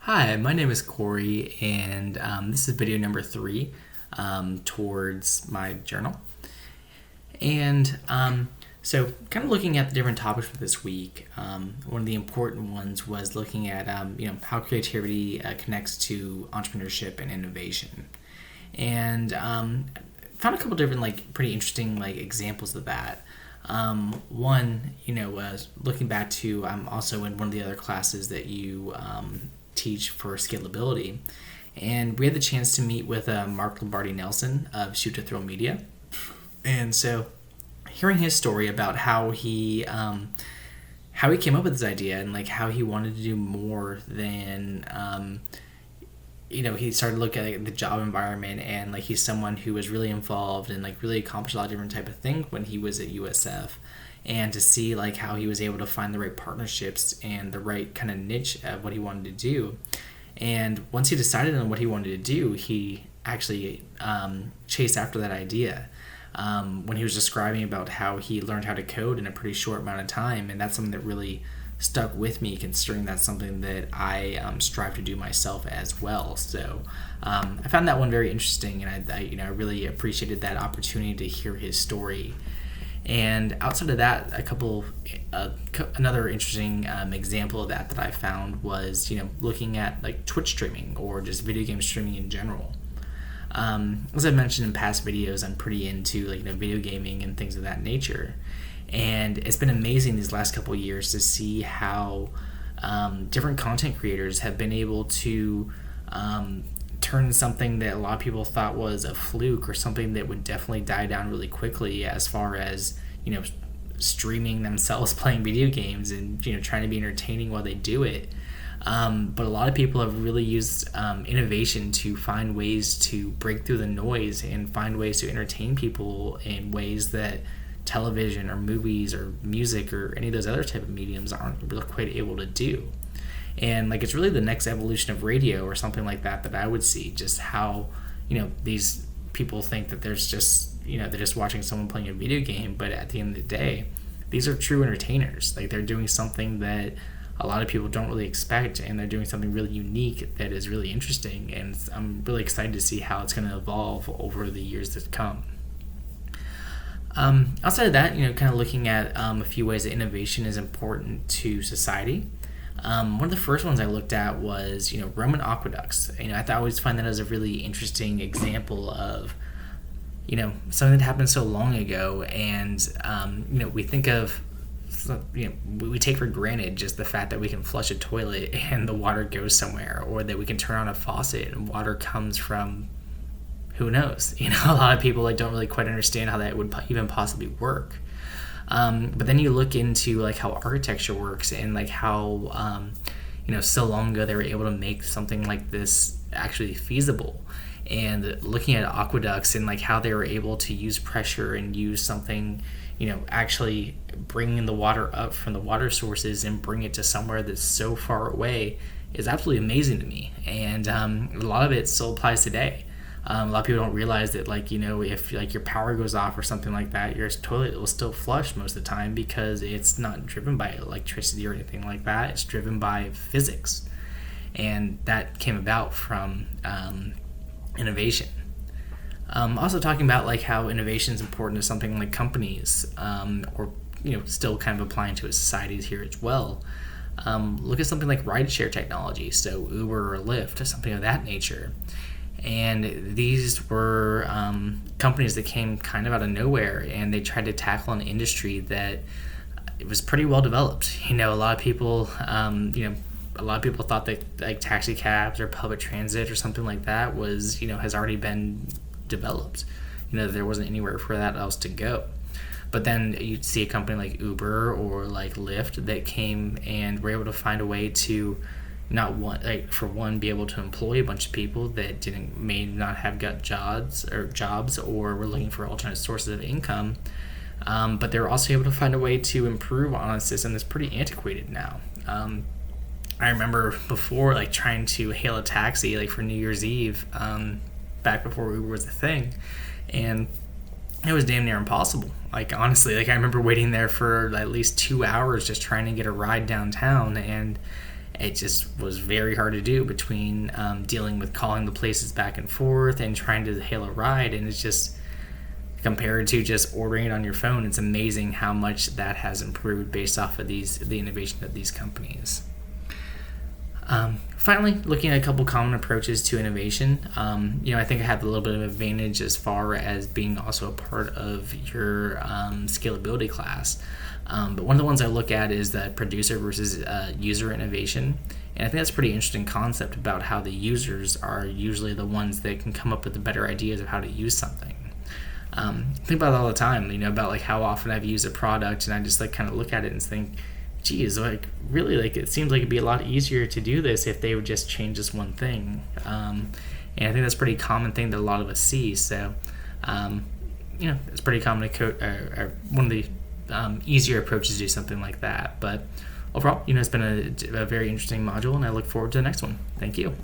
Hi, my name is Corey, and this is video number 3 towards my journal. And so, kind of looking at the different topics for this week, one of the important ones was looking at how creativity connects to entrepreneurship and innovation, and found a couple different pretty interesting examples of that. One, was looking back to also in one of the other classes that you teach for scalability, and we had the chance to meet with Mark Lombardi Nelson of Shoot to Thrill Media, and so hearing his story about how he came up with this idea and how he wanted to do more than he started looking at the job environment, and he's someone who was really involved and really accomplished a lot of different type of things when he was at USF, and to see how he was able to find the right partnerships and the right kind of niche of what he wanted to do. And once he decided on what he wanted to do, he actually chased after that idea. When he was describing about how he learned how to code in a pretty short amount of time, and that's something that really stuck with me, considering that's something that I strive to do myself as well. So I found that one very interesting, and I really appreciated that opportunity to hear his story. And outside of that, another interesting example of that I found was looking at Twitch streaming or just video game streaming in general. As I mentioned in past videos, I'm pretty into video gaming and things of that nature, and it's been amazing these last couple of years to see how different content creators have been able to turn something that a lot of people thought was a fluke or something that would definitely die down really quickly, as far as streaming themselves playing video games and trying to be entertaining while they do it. But a lot of people have really used innovation to find ways to break through the noise and find ways to entertain people in ways that television or movies or music or any of those other type of mediums aren't really quite able to do. And it's really the next evolution of radio or something like that I would see, just how these people think that there's just they're just watching someone playing a video game, but at the end of the day, these are true entertainers. They're doing something that a lot of people don't really expect, and they're doing something really unique that is really interesting, and I'm really excited to see how it's going to evolve over the years to come. Outside of that, kind of looking at a few ways that innovation is important to society. One of the first ones I looked at was Roman aqueducts. I always find that as a really interesting example of something that happened so long ago, and we think of we take for granted just the fact that we can flush a toilet and the water goes somewhere, or that we can turn on a faucet and water comes from who knows. A lot of people don't really quite understand how that would even possibly work. But then you look into how architecture works, and how so long ago they were able to make something like this actually feasible, and looking at aqueducts and how they were able to use pressure and use something actually bringing the water up from the water sources and bring it to somewhere that's so far away is absolutely amazing to me. And a lot of it still applies today. A lot of people don't realize that if your power goes off or something like that, your toilet will still flush most of the time, because it's not driven by electricity or anything like that. It's driven by physics, and that came about from innovation. Also talking about how innovation is important to something like companies, or still kind of applying to societies here as well. Look at something like rideshare technology, so Uber or Lyft, something of that nature. And these were companies that came kind of out of nowhere, and they tried to tackle an industry that it was pretty well developed. A lot of people, thought that taxi cabs or public transit or something like that was, has already been developed. There wasn't anywhere for that else to go. But then you'd see a company like Uber or Lyft that came and were able to find a way to be able to employ a bunch of people that may not have got jobs or were looking for alternate sources of income, but they were also able to find a way to improve on a system that's pretty antiquated now. I remember before trying to hail a taxi for New Year's Eve, back before Uber was a thing, and it was damn near impossible. Honestly, I remember waiting there for at least 2 hours just trying to get a ride downtown, and it just was very hard to do between dealing with calling the places back and forth and trying to hail a ride. And it's just, compared to just ordering it on your phone, it's amazing how much that has improved based off of the innovation of these companies. Finally, looking at a couple common approaches to innovation, I think I have a little bit of advantage as far as being also a part of your scalability class. But one of the ones I look at is the producer versus user innovation. And I think that's a pretty interesting concept about how the users are usually the ones that can come up with the better ideas of how to use something. Think about it all the time, about like how often I've used a product and I just like kind of look at it and think, geez, like really, like it seems like it'd be a lot easier to do this if they would just change this one thing. And I think that's a pretty common thing that a lot of us see. So, it's pretty common to one of the easier approaches to do something like that. But overall, it's been a very interesting module, and I look forward to the next one. Thank you.